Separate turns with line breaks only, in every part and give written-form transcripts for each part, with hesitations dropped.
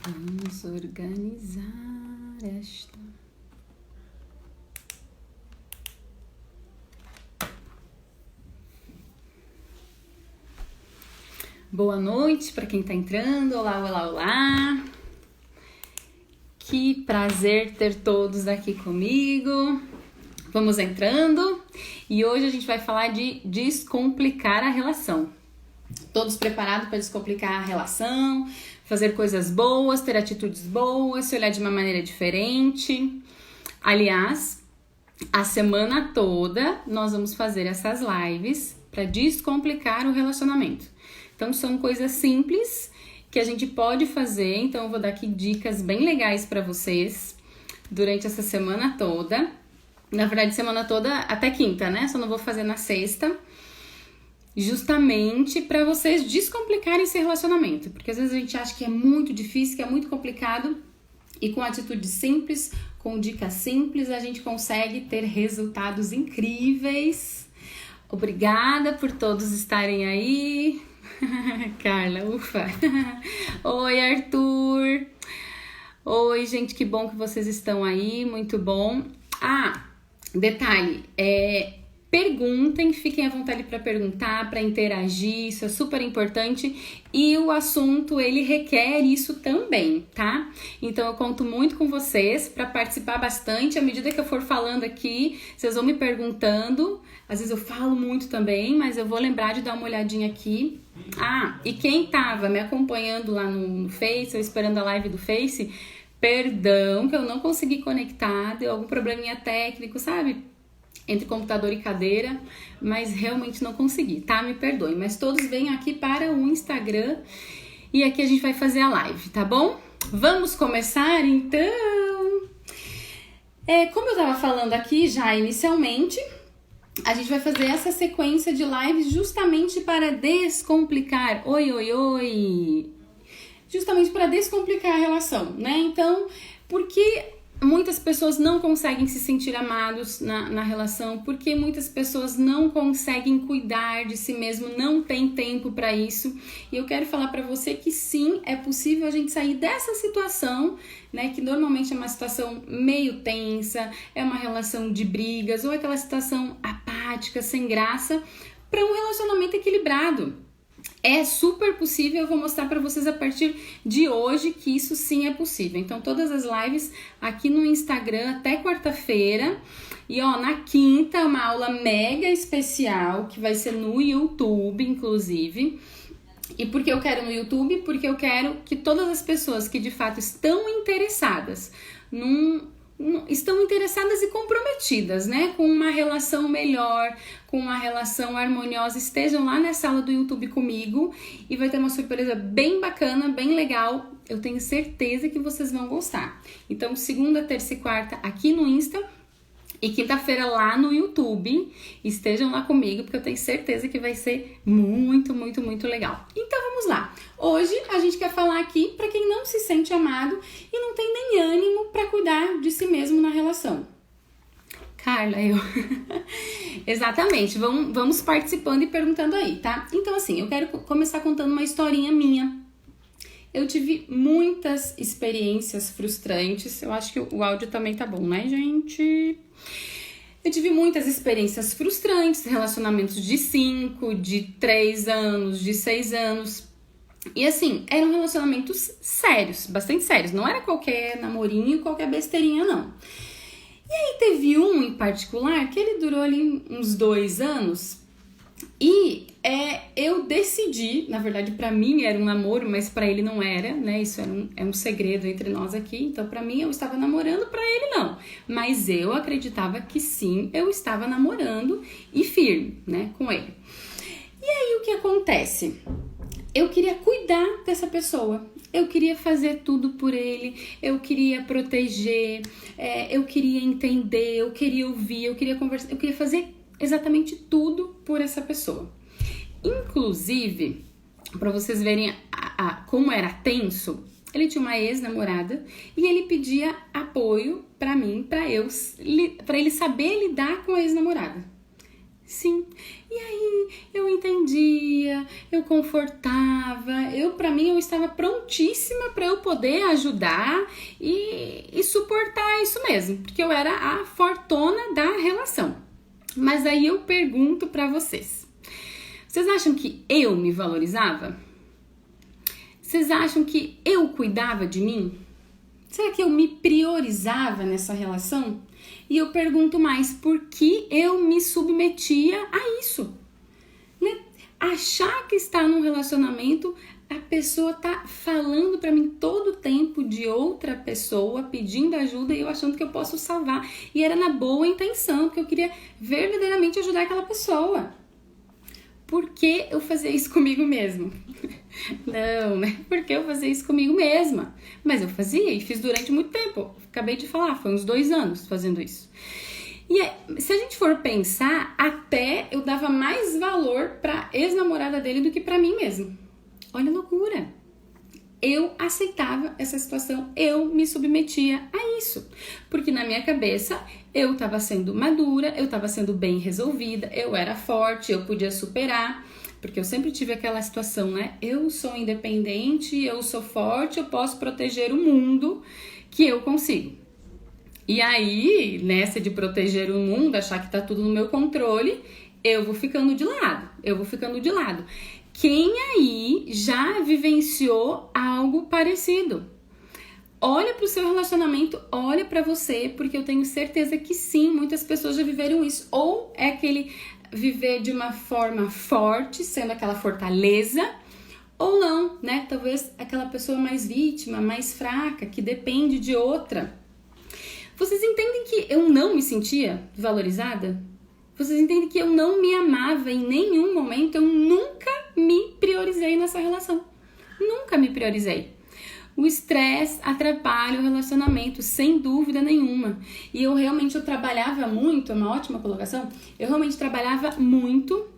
Vamos organizar esta. Boa noite para quem está entrando. Olá, olá, olá. Que prazer ter todos aqui comigo. Vamos entrando e hoje a gente vai falar de descomplicar a relação. Todos preparados para descomplicar a relação, fazer coisas boas, ter atitudes boas, se olhar de uma maneira diferente. Aliás, a semana toda nós vamos fazer essas lives para descomplicar o relacionamento. Então são coisas simples que a gente pode fazer. Então eu vou dar aqui dicas bem legais para vocês durante essa semana toda. Na verdade, semana toda até quinta, né? Só não vou fazer na sexta. Justamente para vocês descomplicarem esse relacionamento. Porque às vezes a gente acha que é muito difícil, que é muito complicado. E com atitudes simples, com dicas simples, a gente consegue ter resultados incríveis. Obrigada por todos estarem aí. Carla, ufa. Oi, Arthur. Oi, gente, que bom que vocês estão aí. Muito bom. Detalhe, perguntem, fiquem à vontade para perguntar, para interagir, isso é super importante e o assunto ele requer isso também, tá? Então eu conto muito com vocês para participar bastante, à medida que eu for falando aqui, vocês vão me perguntando, às vezes eu falo muito também, mas eu vou lembrar de dar uma olhadinha aqui. E quem tava me acompanhando lá no Face, ou esperando a live do Face, perdão que eu não consegui conectar, deu algum probleminha técnico, sabe? Entre computador e cadeira, mas realmente não consegui, tá? Me perdoem, mas todos venham aqui para o Instagram e aqui a gente vai fazer a live, tá bom? Vamos começar então! Como eu tava falando aqui já inicialmente, a gente vai fazer essa sequência de lives justamente para descomplicar, justamente para descomplicar a relação, né? Então, porque muitas pessoas não conseguem se sentir amados na relação, porque muitas pessoas não conseguem cuidar de si mesmo, não tem tempo para isso. E eu quero falar para você que sim, é possível a gente sair dessa situação, né, que normalmente é uma situação meio tensa, é uma relação de brigas ou aquela situação apática, sem graça, para um relacionamento equilibrado. É super possível, eu vou mostrar para vocês a partir de hoje que isso sim é possível. Então, todas as lives aqui no Instagram até quarta-feira. E na quinta, uma aula mega especial que vai ser no YouTube, inclusive. E por que eu quero no YouTube? Porque eu quero que todas as pessoas que de fato estão interessadas estão interessadas e comprometidas, né, com uma relação melhor, com uma relação harmoniosa, estejam lá nessa aula do YouTube comigo e vai ter uma surpresa bem bacana, bem legal, eu tenho certeza que vocês vão gostar. Então, segunda, terça e quarta aqui no Insta e quinta-feira lá no YouTube, estejam lá comigo, porque eu tenho certeza que vai ser muito, muito, muito legal. Então vamos lá. Hoje a gente quer falar aqui para quem não se sente amado e não tem nem ânimo para cuidar de si mesmo na relação. Carla, eu... Exatamente, vamos participando e perguntando aí, tá? Então assim, eu quero começar contando uma historinha minha. Eu tive muitas experiências frustrantes. Eu acho que o áudio também tá bom, né, gente? Eu tive muitas experiências frustrantes, relacionamentos de 5, de 3 anos, de 6 anos. E assim, eram relacionamentos sérios, bastante sérios. Não era qualquer namorinho, qualquer besteirinha, não. E aí teve um em particular que ele durou ali uns 2 anos. E eu decidi, na verdade pra mim era um namoro, mas pra ele não era, né? Isso é um segredo entre nós aqui. Então pra mim eu estava namorando, pra ele não. Mas eu acreditava que sim, eu estava namorando e firme, né, com ele. E aí o que acontece? Eu queria cuidar dessa pessoa. Eu queria fazer tudo por ele, eu queria proteger, eu queria entender, eu queria ouvir, eu queria conversar, eu queria fazer exatamente tudo por essa pessoa. Inclusive, para vocês verem como era tenso, ele tinha uma ex-namorada e ele pedia apoio para mim, para ele saber lidar com a ex-namorada. Sim. E aí eu entendia, eu confortava, para mim eu estava prontíssima para eu poder ajudar e suportar isso mesmo, porque eu era a fortona da relação. Mas aí eu pergunto para vocês acham que eu me valorizava? Vocês acham que eu cuidava de mim? Será que eu me priorizava nessa relação? E eu pergunto mais, por que eu me submetia a isso? Né? Achar que está num relacionamento, a pessoa tá falando para mim todo o tempo de outra pessoa, pedindo ajuda e eu achando que eu posso salvar. E era na boa intenção, porque eu queria verdadeiramente ajudar aquela pessoa. Por que eu fazia isso comigo mesmo? Não, né? Porque eu fazia isso comigo mesma. Mas eu fazia e fiz durante muito tempo. Acabei de falar, foi uns 2 anos fazendo isso. E se a gente for pensar, até eu dava mais valor pra ex-namorada dele do que pra mim mesmo. Olha a loucura. Eu aceitava essa situação, eu me submetia a isso. Porque na minha cabeça, eu estava sendo madura, eu estava sendo bem resolvida, eu era forte, eu podia superar. Porque eu sempre tive aquela situação, né? Eu sou independente, eu sou forte, eu posso proteger o mundo que eu consigo. E aí, nessa de proteger o mundo, achar que tá tudo no meu controle, eu vou ficando de lado. Quem aí já vivenciou algo parecido? Olha para o seu relacionamento, olha para você, porque eu tenho certeza que sim, muitas pessoas já viveram isso. Ou é aquele viver de uma forma forte, sendo aquela fortaleza, ou não, né? Talvez aquela pessoa mais vítima, mais fraca, que depende de outra. Vocês entendem que eu não me sentia valorizada? Vocês entendem que eu não me amava em nenhum momento? Eu nunca me priorizei nessa relação. Nunca me priorizei. O estresse atrapalha o relacionamento, sem dúvida nenhuma. E eu trabalhava muito, é uma ótima colocação, eu realmente trabalhava muito,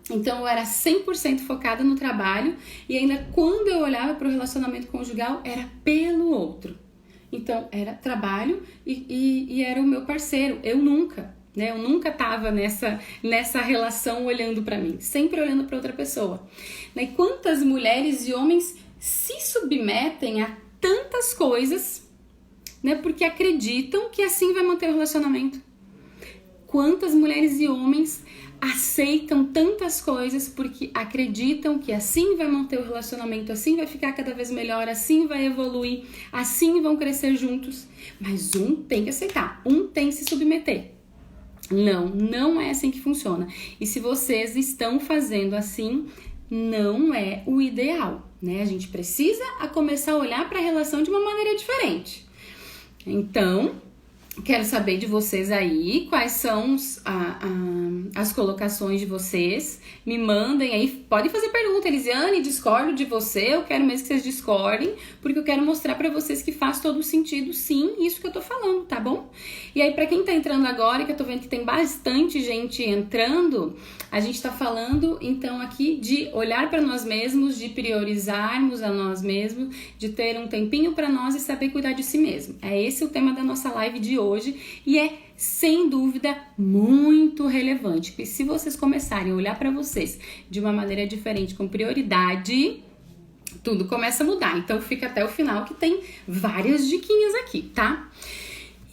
então eu era 100% focada no trabalho, e ainda quando eu olhava para o relacionamento conjugal, era pelo outro. Então, era trabalho e era o meu parceiro, eu nunca estava nessa relação olhando para mim, sempre olhando para outra pessoa. E quantas mulheres e homens se submetem a tantas coisas, né, porque acreditam que assim vai manter o relacionamento. Quantas mulheres e homens aceitam tantas coisas porque acreditam que assim vai manter o relacionamento, assim vai ficar cada vez melhor, assim vai evoluir, assim vão crescer juntos. Mas um tem que aceitar, um tem que se submeter. Não é assim que funciona. E se vocês estão fazendo assim, não é o ideal, né? A gente precisa começar a olhar para a relação de uma maneira diferente. Então, quero saber de vocês aí quais são as colocações de vocês. Me mandem aí, podem fazer pergunta. Elisiane, discordo de você, eu quero mesmo que vocês discordem, porque eu quero mostrar pra vocês que faz todo sentido, sim, isso que eu tô falando, tá bom? E aí, pra quem tá entrando agora, que eu tô vendo que tem bastante gente entrando, a gente tá falando, então, aqui de olhar pra nós mesmos, de priorizarmos a nós mesmos, de ter um tempinho pra nós e saber cuidar de si mesmo. É esse o tema da nossa live de hoje e é sem dúvida muito relevante, porque se vocês começarem a olhar para vocês de uma maneira diferente, com prioridade, tudo começa a mudar. Então fica até o final que tem várias diquinhas aqui, tá?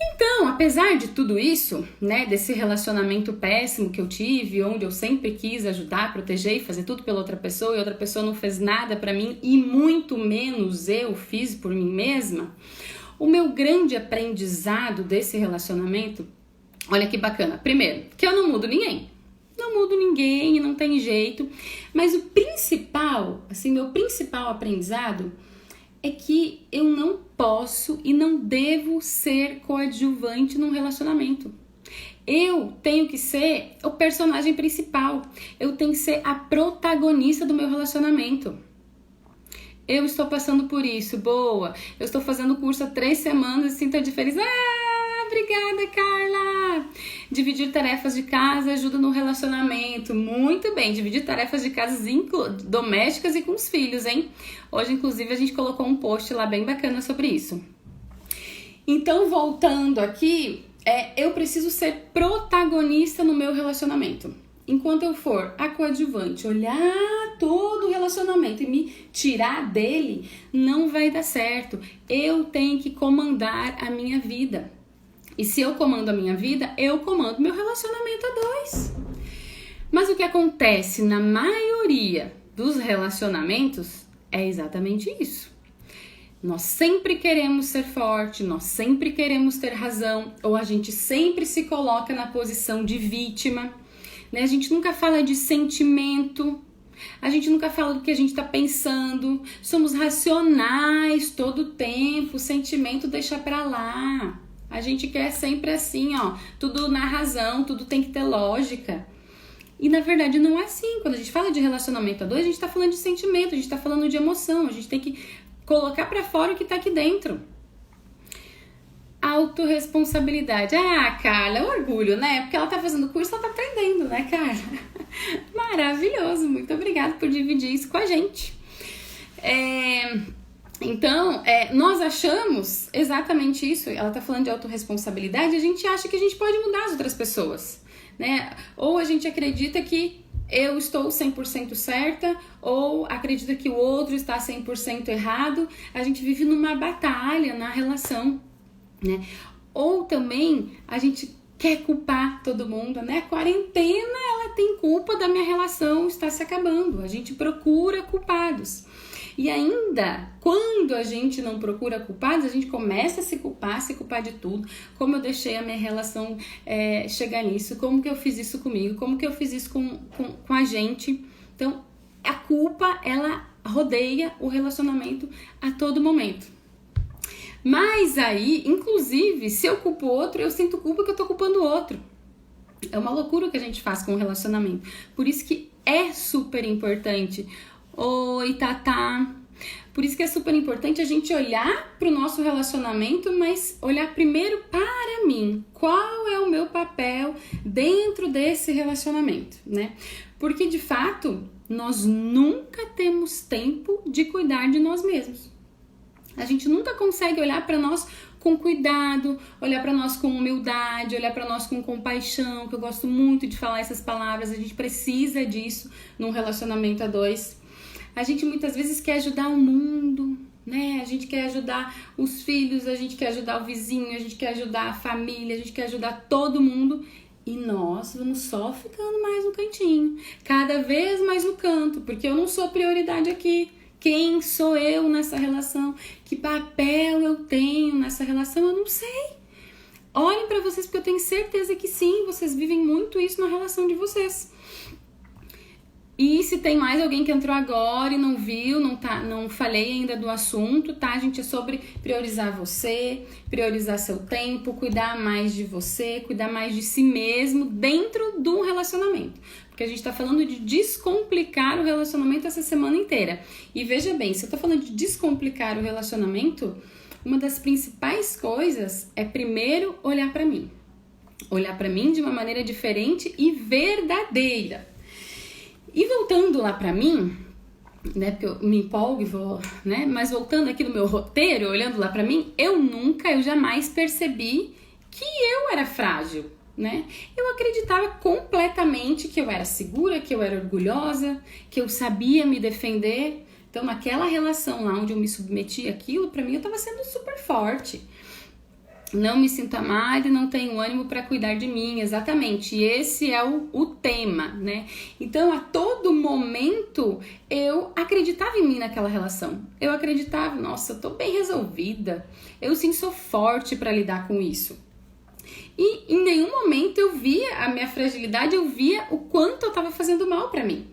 Então, apesar de tudo isso, né, desse relacionamento péssimo que eu tive, onde eu sempre quis ajudar, proteger e fazer tudo pela outra pessoa e outra pessoa não fez nada pra mim e muito menos eu fiz por mim mesma, o meu grande aprendizado desse relacionamento, olha que bacana. Primeiro, que eu não mudo ninguém. Não mudo ninguém, não tem jeito. Mas o principal, assim, meu principal aprendizado é que eu não posso e não devo ser coadjuvante num relacionamento. Eu tenho que ser o personagem principal. Eu tenho que ser a protagonista do meu relacionamento. Eu estou passando por isso, boa. Eu estou fazendo o curso há 3 semanas e sinto a diferença. Obrigada, Carla! Dividir tarefas de casa ajuda no relacionamento. Muito bem, dividir tarefas de casa domésticas e com os filhos, hein? Hoje, inclusive, a gente colocou um post lá bem bacana sobre isso. Então, voltando aqui, eu preciso ser protagonista no meu relacionamento. Enquanto eu for a coadjuvante, olhar todo o relacionamento e me tirar dele, não vai dar certo. Eu tenho que comandar a minha vida. E se eu comando a minha vida, eu comando meu relacionamento a dois. Mas o que acontece na maioria dos relacionamentos é exatamente isso. Nós sempre queremos ser forte, nós sempre queremos ter razão, ou a gente sempre se coloca na posição de vítima, né? A gente nunca fala de sentimento, a gente nunca fala do que a gente está pensando, somos racionais todo o tempo, o sentimento deixa pra lá. A gente quer sempre assim, ó, tudo na razão, tudo tem que ter lógica. E na verdade não é assim. Quando a gente fala de relacionamento a dois, a gente tá falando de sentimento, a gente tá falando de emoção, a gente tem que colocar pra fora o que tá aqui dentro. Autorresponsabilidade. Ah, Carla, orgulho, né? Porque ela tá fazendo curso, ela tá aprendendo, né, Carla? Maravilhoso, muito obrigada por dividir isso com a gente. Então, nós achamos exatamente isso. Ela tá falando de autorresponsabilidade, a gente acha que a gente pode mudar as outras pessoas, né? Ou a gente acredita que eu estou 100% certa, ou acredita que o outro está 100% errado. A gente vive numa batalha na relação, né? Ou também a gente quer culpar todo mundo, né? A quarentena, ela tem culpa da minha relação estar se acabando. A gente procura culpados. E ainda, quando a gente não procura culpados, a gente começa a se culpar de tudo. Como eu deixei a minha relação chegar nisso, como que eu fiz isso comigo, como que eu fiz isso com a gente. Então, a culpa, ela rodeia o relacionamento a todo momento. Mas aí, inclusive, se eu culpo o outro, eu sinto culpa que eu tô culpando o outro. É uma loucura o que a gente faz com o relacionamento. Por isso que é super importante. Oi, Tatá. Por isso que é super importante a gente olhar para o nosso relacionamento, mas olhar primeiro para mim. Qual é o meu papel dentro desse relacionamento, né? Porque, de fato, nós nunca temos tempo de cuidar de nós mesmos. A gente nunca consegue olhar para nós com cuidado, olhar para nós com humildade, olhar para nós com compaixão, que eu gosto muito de falar essas palavras. A gente precisa disso num relacionamento a dois. A gente muitas vezes quer ajudar o mundo, né? A gente quer ajudar os filhos, a gente quer ajudar o vizinho, a gente quer ajudar a família, a gente quer ajudar todo mundo. E nós vamos só ficando mais no cantinho, cada vez mais no canto, porque eu não sou prioridade aqui. Quem sou eu nessa relação? Que papel eu tenho nessa relação? Eu não sei. Olhem para vocês, porque eu tenho certeza que sim, vocês vivem muito isso na relação de vocês. E se tem mais alguém que entrou agora e não viu, não falei ainda do assunto, tá, gente? É sobre priorizar você, priorizar seu tempo, cuidar mais de você, cuidar mais de si mesmo dentro do relacionamento. Porque a gente tá falando de descomplicar o relacionamento essa semana inteira. E veja bem, se eu tô falando de descomplicar o relacionamento, uma das principais coisas é primeiro olhar pra mim. Olhar pra mim de uma maneira diferente e verdadeira. E voltando lá pra mim, né, porque eu me empolgo e vou, né, mas voltando aqui no meu roteiro, olhando lá pra mim, eu jamais percebi que eu era frágil, né? Eu acreditava completamente que eu era segura, que eu era orgulhosa, que eu sabia me defender. Então, naquela relação lá onde eu me submeti àquilo, pra mim eu tava sendo super forte. Não me sinto amada e não tenho ânimo para cuidar de mim, exatamente. E esse é o tema, né? Então, a todo momento, eu acreditava em mim naquela relação. Eu acreditava, nossa, eu tô bem resolvida. Eu sim sou forte para lidar com isso. E em nenhum momento eu via a minha fragilidade, eu via o quanto eu tava fazendo mal para mim,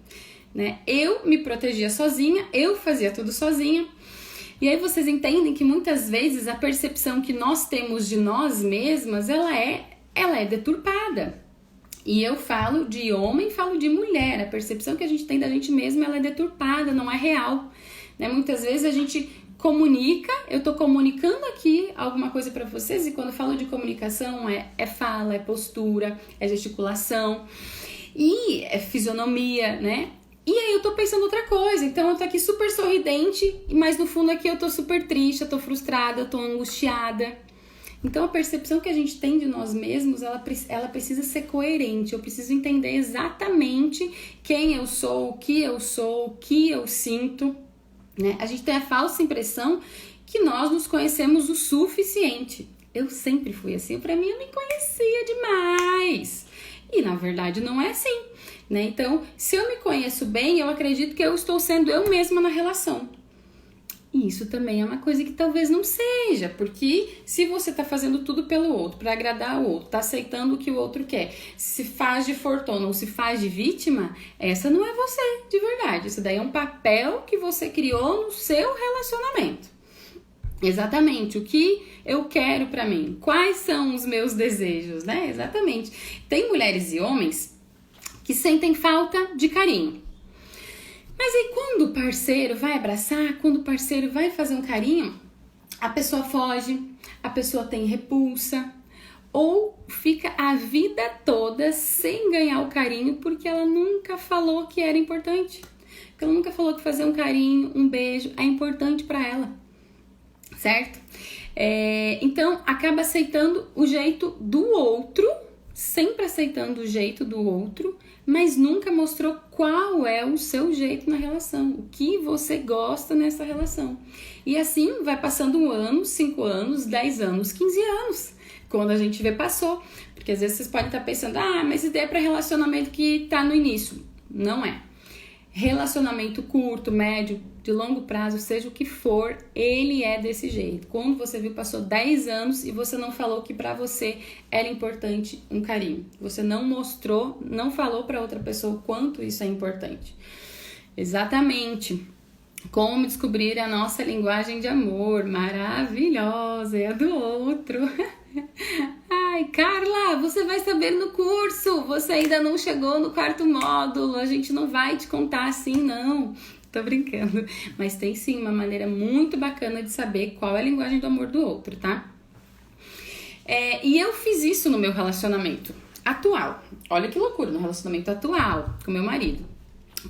né? Eu me protegia sozinha, eu fazia tudo sozinha. E aí vocês entendem que muitas vezes a percepção que nós temos de nós mesmas, ela é deturpada. E eu falo de homem, falo de mulher. A percepção que a gente tem da gente mesma, ela é deturpada, não é real, né? Muitas vezes a gente comunica, eu tô comunicando aqui alguma coisa para vocês, e quando eu falo de comunicação é fala, é postura, é gesticulação e é fisionomia, né? E aí eu tô pensando outra coisa, então eu tô aqui super sorridente, mas no fundo aqui eu tô super triste, eu tô frustrada, eu tô angustiada. Então a percepção que a gente tem de nós mesmos, ela precisa ser coerente. Eu preciso entender exatamente quem eu sou, o que eu sinto, né? A gente tem a falsa impressão que nós nos conhecemos o suficiente. Eu sempre fui assim, pra mim eu me conhecia demais. E na verdade não é assim, né? Então, se eu me conheço bem, eu acredito que eu estou sendo eu mesma na relação. E isso também é uma coisa que talvez não seja, porque se você tá fazendo tudo pelo outro, para agradar o outro, tá aceitando o que o outro quer, se faz de fortuna ou se faz de vítima, essa não é você de verdade. Isso daí é um papel que você criou no seu relacionamento. Exatamente, o que eu quero pra mim, quais são os meus desejos, né? Exatamente. Tem mulheres e homens que sentem falta de carinho. Mas aí quando o parceiro vai abraçar, quando o parceiro vai fazer um carinho, a pessoa foge, a pessoa tem repulsa, ou fica a vida toda sem ganhar o carinho porque ela nunca falou que era importante. Porque ela nunca falou que fazer um carinho, um beijo é importante pra ela. Certo? Então, acaba aceitando o jeito do outro, sempre aceitando o jeito do outro, mas nunca mostrou qual é o seu jeito na relação, o que você gosta nessa relação. E assim vai passando 1 ano, 5 anos, 10 anos, 15 anos, quando a gente vê passou. Porque às vezes vocês podem estar pensando, mas isso daí é para relacionamento que tá no início. Não é. Relacionamento curto, médio, de longo prazo, seja o que for, ele é desse jeito. Quando você viu, passou 10 anos e você não falou que pra você era importante um carinho. Você não mostrou, não falou pra outra pessoa o quanto isso é importante. Exatamente. Como descobrir a nossa linguagem de amor, maravilhosa, é a do outro. Ai, Carla, você vai saber no curso, você ainda não chegou no 4º módulo, a gente não vai te contar assim, não. Tô brincando, mas tem sim uma maneira muito bacana de saber qual é a linguagem do amor do outro, tá? E eu fiz isso no meu relacionamento atual. Olha que loucura, no relacionamento atual com meu marido.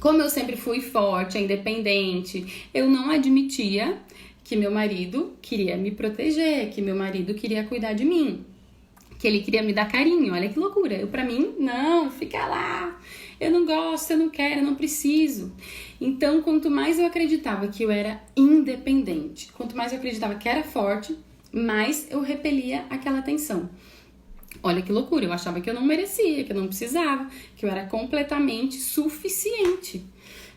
Como eu sempre fui forte, independente, eu não admitia que meu marido queria me proteger, que meu marido queria cuidar de mim, que ele queria me dar carinho. Olha que loucura. Pra mim, não, fica lá. Eu não gosto, eu não quero, eu não preciso. Então, quanto mais eu acreditava que eu era independente, quanto mais eu acreditava que era forte, mais eu repelia aquela tensão. Olha que loucura, eu achava que eu não merecia, que eu não precisava, que eu era completamente suficiente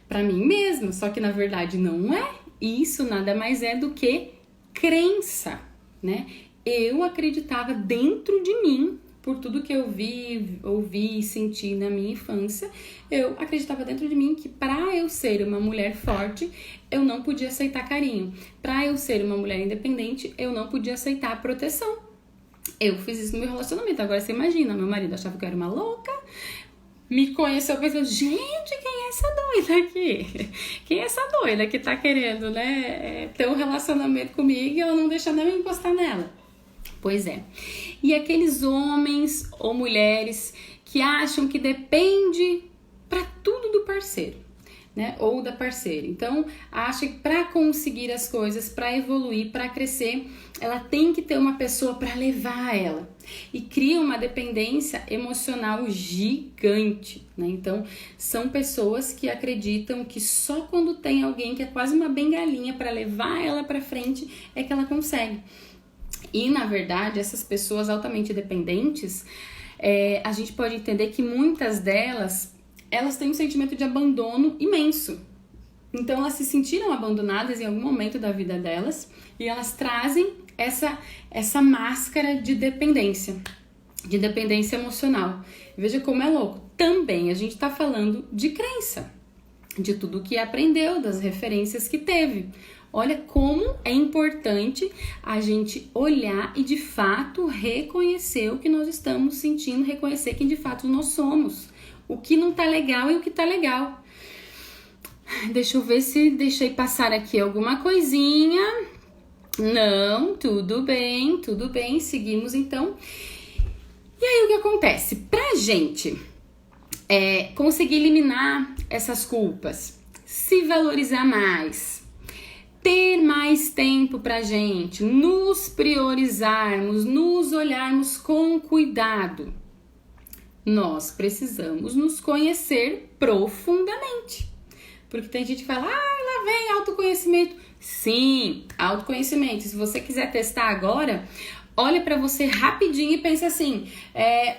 pra mim mesma. Só que na verdade não é. Isso nada mais é do que crença, né? Eu acreditava dentro de mim, por tudo que eu vi, ouvi e senti na minha infância, eu acreditava dentro de mim que para eu ser uma mulher forte, eu não podia aceitar carinho. Para eu ser uma mulher independente, eu não podia aceitar proteção. Eu fiz isso no meu relacionamento. Agora você imagina, meu marido achava que eu era uma louca, me conheceu e pensou, gente, quem é essa doida aqui? Quem é essa doida que tá querendo, né, ter um relacionamento comigo e eu não deixando eu encostar nela? Pois é. E aqueles homens ou mulheres que acham que depende pra tudo do parceiro, né? Ou da parceira. Então, acha que para conseguir as coisas, para evoluir, para crescer, ela tem que ter uma pessoa para levar ela. E cria uma dependência emocional gigante, né? Então, são pessoas que acreditam que só quando tem alguém que é quase uma bengalinha para levar ela para frente é que ela consegue. E, na verdade, essas pessoas altamente dependentes, a gente pode entender que muitas delas, elas têm um sentimento de abandono imenso. Então, elas se sentiram abandonadas em algum momento da vida delas e elas trazem essa máscara de dependência emocional. Veja como é louco. Também a gente está falando de crença, de tudo que aprendeu, das referências que teve. Olha como é importante a gente olhar e de fato reconhecer o que nós estamos sentindo, reconhecer quem de fato nós somos. O que não tá legal e o que tá legal. Deixa eu ver se deixei passar aqui alguma coisinha. Não, tudo bem, seguimos então. E aí o que acontece? Pra gente conseguir eliminar essas culpas, se valorizar mais, ter mais tempo pra gente, nos priorizarmos, nos olharmos com cuidado, nós precisamos nos conhecer profundamente. Porque tem gente que fala, lá vem autoconhecimento. Sim, autoconhecimento. Se você quiser testar agora, olha pra você rapidinho e pensa assim,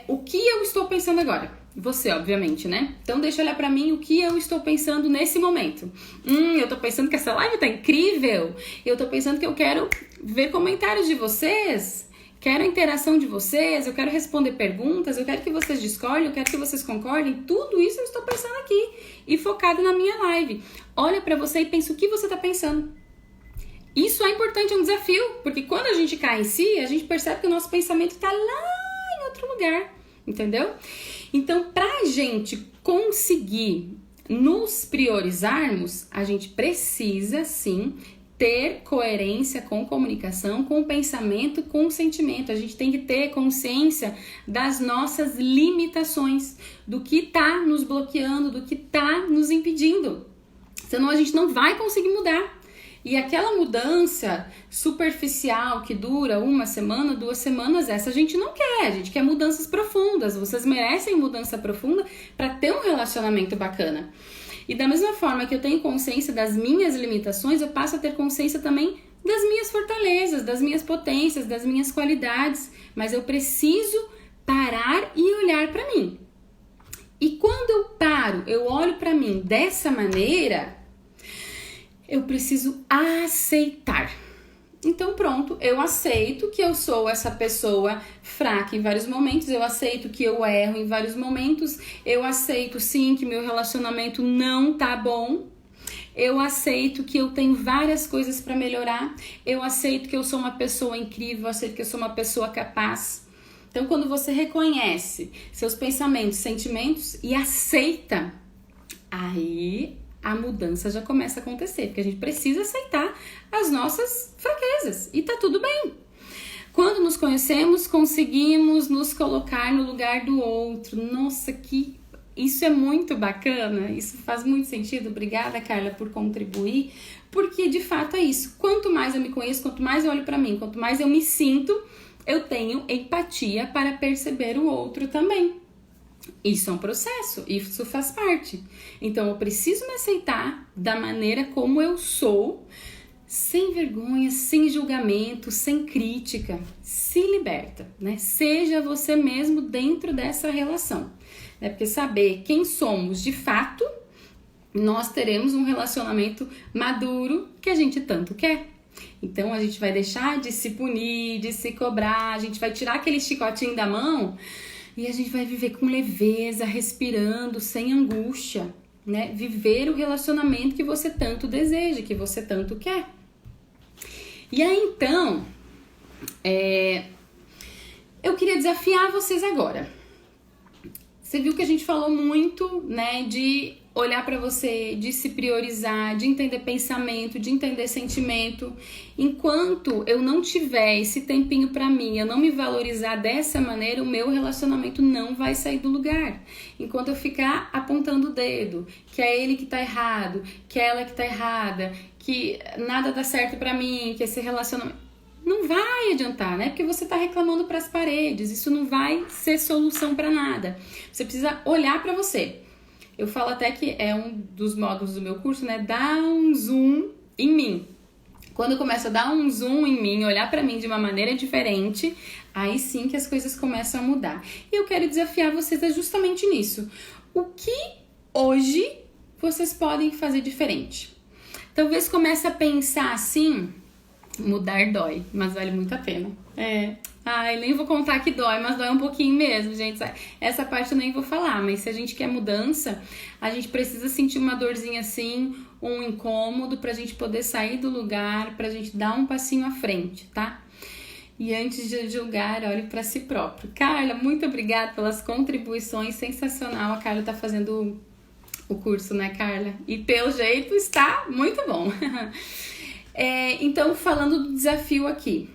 o que eu estou pensando agora? Você, obviamente, né? Então deixa eu olhar pra mim o que eu estou pensando nesse momento. Eu tô pensando que essa live tá incrível. Eu tô pensando que eu quero ver comentários de vocês. Quero a interação de vocês. Eu quero responder perguntas. Eu quero que vocês discordem. Eu quero que vocês concordem. Tudo isso eu estou pensando aqui. E focado na minha live. Olha pra você e pensa o que você tá pensando. Isso é importante, é um desafio. Porque quando a gente cai em si, a gente percebe que o nosso pensamento tá lá em outro lugar. Entendeu? Então, pra gente conseguir nos priorizarmos, a gente precisa, sim, ter coerência com comunicação, com pensamento, com sentimento. A gente tem que ter consciência das nossas limitações, do que tá nos bloqueando, do que tá nos impedindo. Senão a gente não vai conseguir mudar. E aquela mudança superficial que dura 1 semana, 2 semanas, essa a gente não quer. A gente quer mudanças profundas. Vocês merecem mudança profunda para ter um relacionamento bacana. E da mesma forma que eu tenho consciência das minhas limitações, eu passo a ter consciência também das minhas fortalezas, das minhas potências, das minhas qualidades. Mas eu preciso parar e olhar para mim. E quando eu paro, eu olho para mim dessa maneira, eu preciso aceitar. Então pronto, eu aceito que eu sou essa pessoa fraca em vários momentos, eu aceito que eu erro em vários momentos, eu aceito sim que meu relacionamento não tá bom, eu aceito que eu tenho várias coisas para melhorar, eu aceito que eu sou uma pessoa incrível, eu aceito que eu sou uma pessoa capaz. Então quando você reconhece seus pensamentos, sentimentos e aceita, aí a mudança já começa a acontecer, porque a gente precisa aceitar as nossas fraquezas e tá tudo bem. Quando nos conhecemos, conseguimos nos colocar no lugar do outro. Nossa, isso é muito bacana, isso faz muito sentido. Obrigada, Carla, por contribuir, porque de fato é isso. Quanto mais eu me conheço, quanto mais eu olho pra mim, quanto mais eu me sinto, eu tenho empatia para perceber o outro também. Isso é um processo, isso faz parte. Então eu preciso me aceitar da maneira como eu sou, sem vergonha, sem julgamento, sem crítica. Se liberta, né? Seja você mesmo dentro dessa relação, né? Porque saber quem somos de fato, nós teremos um relacionamento maduro que a gente tanto quer. Então a gente vai deixar de se punir, de se cobrar, a gente vai tirar aquele chicotinho da mão e a gente vai viver com leveza, respirando, sem angústia, né? Viver o relacionamento que você tanto deseja, que você tanto quer. E aí, então, eu queria desafiar vocês agora. Você viu que a gente falou muito, né, de olhar pra você, de se priorizar, de entender pensamento, de entender sentimento. Enquanto eu não tiver esse tempinho pra mim, eu não me valorizar dessa maneira, o meu relacionamento não vai sair do lugar. Enquanto eu ficar apontando o dedo, que é ele que tá errado, que é ela que tá errada, que nada dá certo pra mim, que esse relacionamento... Não vai adiantar, né? Porque você tá reclamando pras paredes, isso não vai ser solução pra nada. Você precisa olhar pra você. Eu falo até que é um dos módulos do meu curso, né? Dar um zoom em mim. Quando eu começo a dar um zoom em mim, olhar pra mim de uma maneira diferente, aí sim que as coisas começam a mudar. E eu quero desafiar vocês justamente nisso. O que hoje vocês podem fazer diferente? Talvez comece a pensar assim, mudar dói, mas vale muito a pena. Ai, nem vou contar que dói, mas dói um pouquinho mesmo, gente. Essa parte eu nem vou falar, mas se a gente quer mudança, a gente precisa sentir uma dorzinha assim, um incômodo, pra gente poder sair do lugar, pra gente dar um passinho à frente, tá? E antes de julgar, olhe pra si próprio. Carla, muito obrigada pelas contribuições, sensacional. A Carla tá fazendo o curso, né, Carla? E pelo jeito está muito bom. Então, falando do desafio aqui.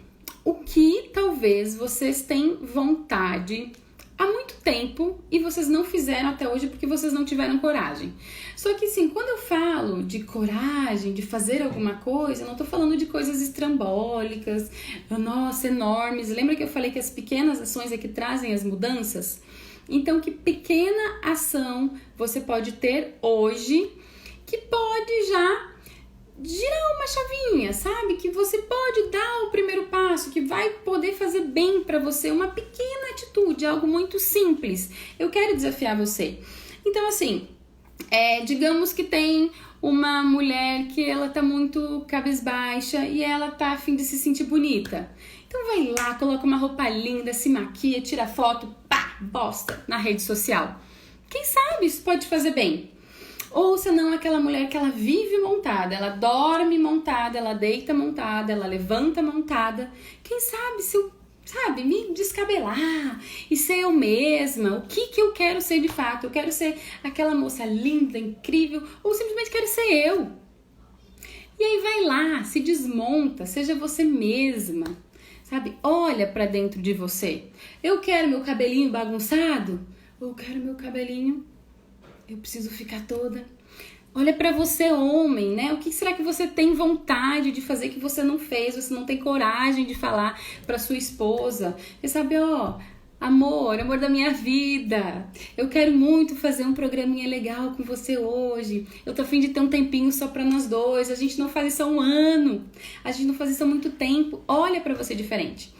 O que talvez vocês tenham vontade há muito tempo e vocês não fizeram até hoje porque vocês não tiveram coragem. Só que assim, quando eu falo de coragem, de fazer alguma coisa, eu não tô falando de coisas estrambólicas, nossa, enormes. Lembra que eu falei que as pequenas ações é que trazem as mudanças? Então, que pequena ação você pode ter hoje que pode já girar uma chavinha, sabe? Que você pode dar o primeiro passo, que vai poder fazer bem pra você, uma pequena atitude, algo muito simples. Eu quero desafiar você. Então, assim, digamos que tem uma mulher que ela tá muito cabisbaixa e ela tá a fim de se sentir bonita. Então vai lá, coloca uma roupa linda, se maquia, tira foto, pá, posta na rede social. Quem sabe isso pode fazer bem? Ou senão aquela mulher que ela vive montada, ela dorme montada, ela deita montada, ela levanta montada. Quem sabe se eu, me descabelar e ser eu mesma, o que eu quero ser de fato? Eu quero ser aquela moça linda, incrível, ou simplesmente quero ser eu. E aí vai lá, se desmonta, seja você mesma, sabe? Olha pra dentro de você. Eu quero meu cabelinho bagunçado, ou eu quero meu cabelinho... Eu preciso ficar toda... Olha pra você, homem, né? O que será que você tem vontade de fazer que você não fez? Você não tem coragem de falar pra sua esposa. Você sabe, amor da minha vida. Eu quero muito fazer um programinha legal com você hoje. Eu tô a fim de ter um tempinho só pra nós dois. A gente não faz isso há um ano. A gente não faz isso há muito tempo. Olha pra você diferente.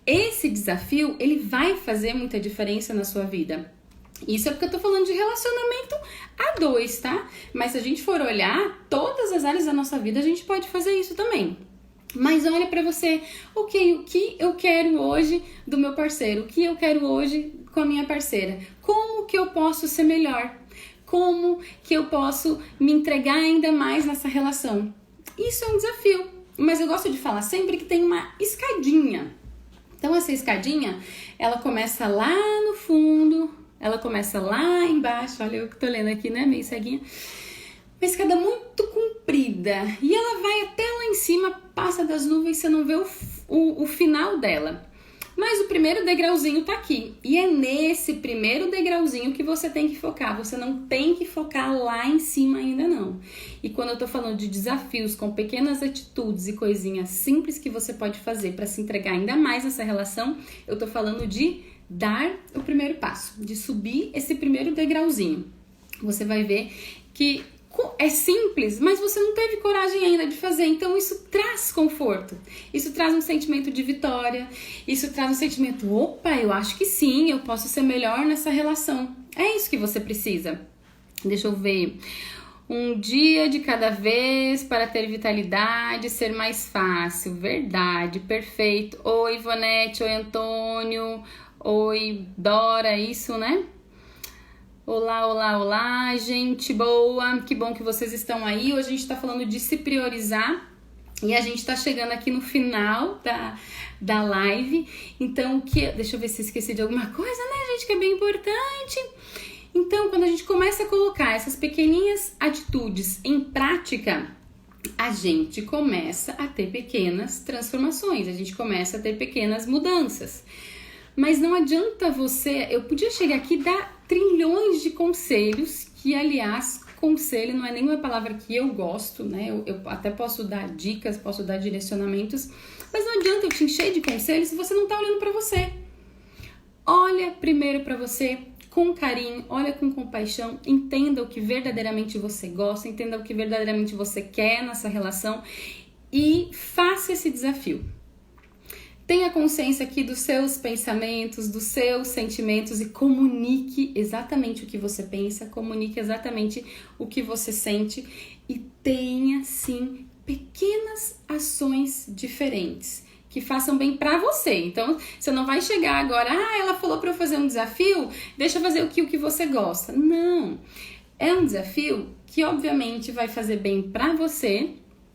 Esse desafio, ele vai fazer muita diferença na sua vida. Isso é porque eu tô falando de relacionamento a dois, tá? Mas se a gente for olhar, todas as áreas da nossa vida a gente pode fazer isso também. Mas olha pra você, ok, o que eu quero hoje do meu parceiro? O que eu quero hoje com a minha parceira? Como que eu posso ser melhor? Como que eu posso me entregar ainda mais nessa relação? Isso é um desafio, mas eu gosto de falar sempre que tem uma escadinha. Então essa escadinha, ela começa lá no fundo... Ela começa lá embaixo, olha eu que tô lendo aqui, né, meio ceguinha. Uma escada muito comprida. E ela vai até lá em cima, passa das nuvens, você não vê o final dela. Mas o primeiro degrauzinho tá aqui. E é nesse primeiro degrauzinho que você tem que focar. Você não tem que focar lá em cima ainda não. E quando eu tô falando de desafios com pequenas atitudes e coisinhas simples que você pode fazer para se entregar ainda mais nessa relação, eu tô falando de dar o primeiro passo, de subir esse primeiro degrauzinho. Você vai ver que é simples, mas você não teve coragem ainda de fazer, então isso traz conforto, isso traz um sentimento de vitória, isso traz um sentimento, opa, eu acho que sim, eu posso ser melhor nessa relação. É isso que você precisa. Deixa eu ver. Um dia de cada vez para ter vitalidade, ser mais fácil. Verdade, perfeito. Oi, Ivonete, oi, Antônio, oi, Dora, isso, né? Olá, olá, olá, gente boa, que bom que vocês estão aí. Hoje a gente tá falando de se priorizar e a gente tá chegando aqui no final da live. Então, deixa eu ver se eu esqueci de alguma coisa, né, gente, que é bem importante. Então, quando a gente começa a colocar essas pequeninhas atitudes em prática, a gente começa a ter pequenas transformações, a gente começa a ter pequenas mudanças. Mas não adianta eu podia chegar aqui e dar trilhões de conselhos, que aliás, conselho não é nenhuma palavra que eu gosto, né? Eu até posso dar dicas, posso dar direcionamentos, mas não adianta eu te encher de conselhos se você não tá olhando pra você. Olha primeiro pra você com carinho, olha com compaixão, entenda o que verdadeiramente você gosta, entenda o que verdadeiramente você quer nessa relação e faça esse desafio. Tenha consciência aqui dos seus pensamentos, dos seus sentimentos e comunique exatamente o que você pensa, comunique exatamente o que você sente e tenha, sim, pequenas ações diferentes que façam bem pra você. Então, você não vai chegar agora, ela falou pra eu fazer um desafio, deixa eu fazer o que você gosta. Não, é um desafio que obviamente vai fazer bem pra você,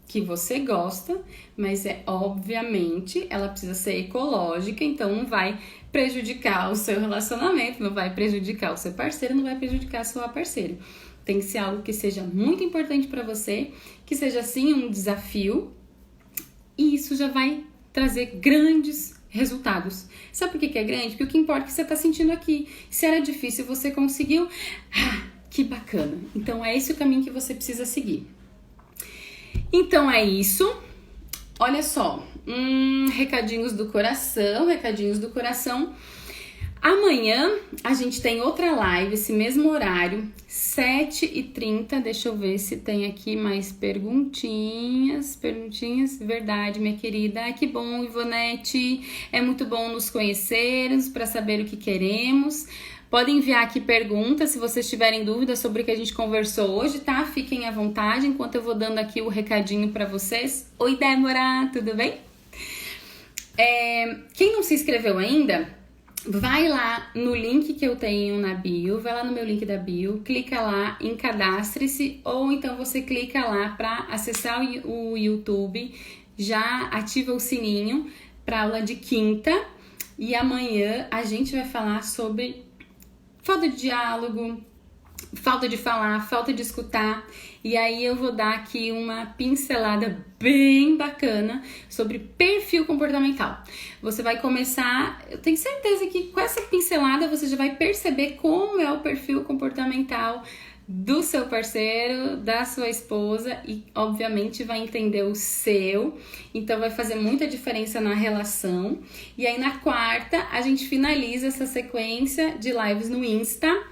que você gosta, mas obviamente ela precisa ser ecológica, então não vai prejudicar o seu relacionamento, não vai prejudicar o seu parceiro, não vai prejudicar a sua parceira. Tem que ser algo que seja muito importante para você, que seja assim um desafio, e isso já vai trazer grandes resultados. Sabe por que é grande? Porque o que importa é o que você tá sentindo aqui. Se era difícil, você conseguiu. Que bacana. Então é esse o caminho que você precisa seguir. Então é isso. Olha só, recadinhos do coração. Amanhã a gente tem outra live, esse mesmo horário, 7h30. Deixa eu ver se tem aqui mais perguntinhas. Verdade, minha querida. Ai, que bom, Ivonete. É muito bom nos conhecermos para saber o que queremos. Podem enviar aqui perguntas se vocês tiverem dúvidas sobre o que a gente conversou hoje, tá? Fiquem à vontade enquanto eu vou dando aqui o recadinho para vocês. Oi, Débora, tudo bem? Quem não se inscreveu ainda, vai lá no link que eu tenho na bio, vai lá no meu link da bio, clica lá em cadastre-se, ou então você clica lá para acessar o YouTube, já ativa o sininho para aula de quinta, e amanhã a gente vai falar sobre falta de diálogo, falta de falar, falta de escutar. E aí eu vou dar aqui uma pincelada bem bacana sobre perfil comportamental. Você vai começar, eu tenho certeza que com essa pincelada você já vai perceber como é o perfil comportamental do seu parceiro, da sua esposa, e obviamente vai entender o seu, então vai fazer muita diferença na relação. E aí na quarta a gente finaliza essa sequência de lives no Insta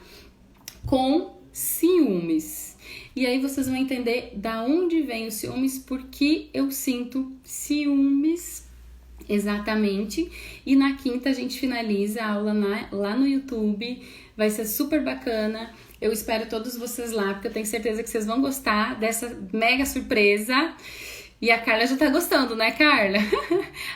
com ciúmes. E aí vocês vão entender da onde vem os ciúmes, porque eu sinto ciúmes exatamente. E na quinta a gente finaliza a aula lá no YouTube, vai ser super bacana. Eu espero todos vocês lá, porque eu tenho certeza que vocês vão gostar dessa mega surpresa. E a Carla já tá gostando, né, Carla?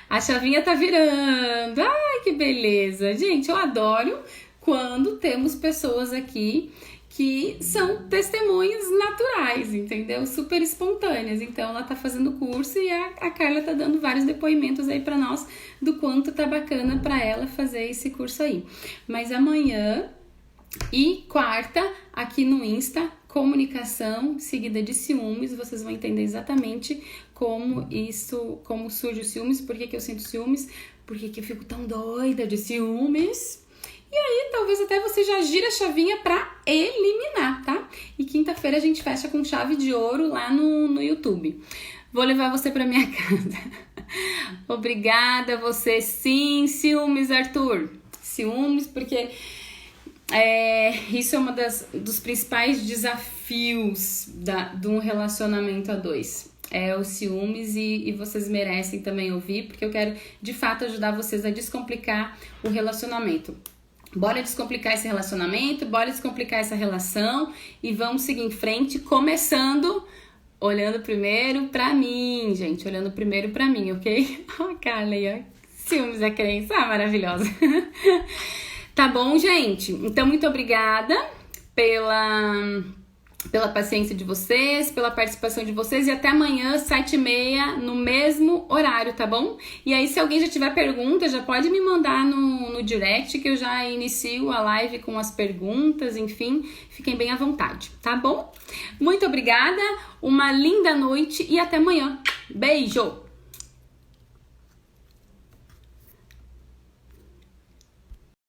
A chavinha tá virando. Ai, que beleza. Gente, eu adoro quando temos pessoas aqui que são testemunhas naturais, entendeu? Super espontâneas. Então, ela tá fazendo curso e a Carla tá dando vários depoimentos aí pra nós do quanto tá bacana pra ela fazer esse curso aí. Mas amanhã e quarta, aqui no Insta, comunicação seguida de ciúmes. Vocês vão entender exatamente como surge o ciúmes, por que eu sinto ciúmes, por que eu fico tão doida de ciúmes. E aí, talvez até você já gira a chavinha pra eliminar, tá? E quinta-feira a gente fecha com chave de ouro lá no YouTube. Vou levar você pra minha casa. Obrigada, você sim. Ciúmes, Arthur. Ciúmes, porque isso é dos principais desafios de um relacionamento a dois. É os ciúmes, e vocês merecem também ouvir, porque eu quero de fato ajudar vocês a descomplicar o relacionamento. Bora descomplicar esse relacionamento, bora descomplicar essa relação e vamos seguir em frente, começando olhando primeiro pra mim, gente. Olhando primeiro pra mim, ok? Ó, Carla aí, ó. Ciúmes da crença. Ah, maravilhosa. Tá bom, gente? Então, muito obrigada pela paciência de vocês, pela participação de vocês, e até amanhã, 7h30, no mesmo horário, tá bom? E aí, se alguém já tiver pergunta, já pode me mandar no direct, que eu já inicio a live com as perguntas, enfim, fiquem bem à vontade, tá bom? Muito obrigada, uma linda noite e até amanhã. Beijo!